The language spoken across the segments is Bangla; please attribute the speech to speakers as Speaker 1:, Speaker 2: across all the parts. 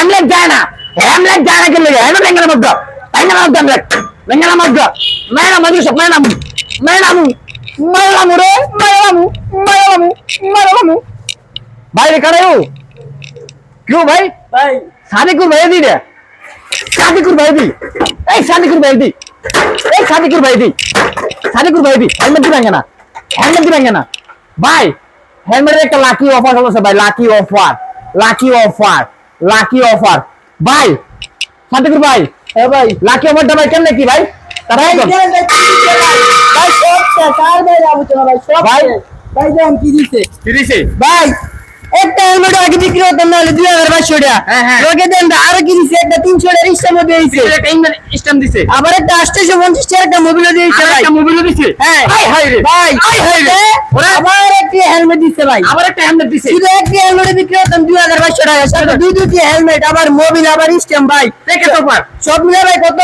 Speaker 1: হ্যামলেট যায় না কিন্তু হ্যামলেট বেঙ্গলা মধ্য বেঙ্গলা মধ্য মেরা মধু সব মেরামু রে মেরামু भाई रे खड़े हो क्यों भाई शादी कर भाई दी रे शादी कर भाई दी शादी कर भाई दी हेलमेट दिखाएंगे ना भाई हेलमेट एक लाकी ऑफर चलो से भाई लाकी ऑफर भाई शादी कर भाई ए भाई लाकी ऑफर दबाई करने की भाई
Speaker 2: ভাই জান কি দিছে ভাই একটা হেলমেট আগে বিক্রি হতো না 2500 টাকা লোকে দেন আর কি দিছে একটা 300 টাকা রিস্টার মধ্যে দিছে
Speaker 1: একটা স্ট্যাম্প দিছে
Speaker 2: আবার একটা 850 টাকা একটা মোবিলও দিয়েছে ভাই
Speaker 1: একটা মোবিলও দিছে
Speaker 2: হ্যাঁ
Speaker 1: হাই রে
Speaker 2: ভাই
Speaker 1: রে
Speaker 2: ওরা আবার একটা হেলমেট দিছে ভাই
Speaker 1: আবার একটা হেলমেট দিছে
Speaker 2: শুধু একটা হেলমেট বিক্রি হতো 2500 টাকা সাথে দুইটি হেলমেট আবার মোবিল আবার স্ট্যাম্প ভাই
Speaker 1: দেখে তো পার
Speaker 2: সব মিলে ভাই কত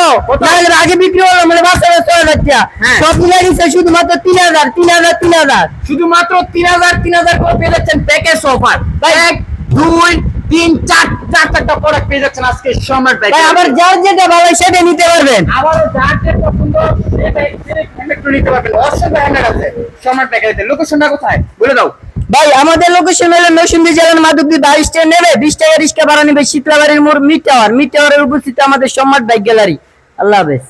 Speaker 2: না আগে বিক্রি হলো মানে 6000 টাকা সব মিলে দিছে শুধুমাত্র 3000
Speaker 1: শুধুমাত্র 3000 করে পেয়ে যাচ্ছেন প্যাকেজ অফার ভাই 1 2 3 4 চারটা প্রোডাক্ট পেয়ে যাচ্ছেন আজকে সম্রাট প্যাকেজ
Speaker 2: ভাই আবার যার যেটা ভালো সেটা নিতে পারবেন
Speaker 1: আবারও যার যেটা পছন্দ সেটা একটু নিতে পারবেন অসংখ্য হ্যান্ডেল আছে সম্রাট প্যাকেজে লোকেশনটা কোথায় বলে দাও
Speaker 2: ভাই আমাদের লোকেশন হলো নরসিংদী জেলার মাধবদী বাস স্ট্যান্ড নেবে 20 টাকা রিক্সা ভাড়া নেবে শীতলাবাড়ির মোড় মিড টাওয়ারের উপস্থিত আমাদের সম্রাট বাইক গ্যালারি আল্লাহ হাফেজ।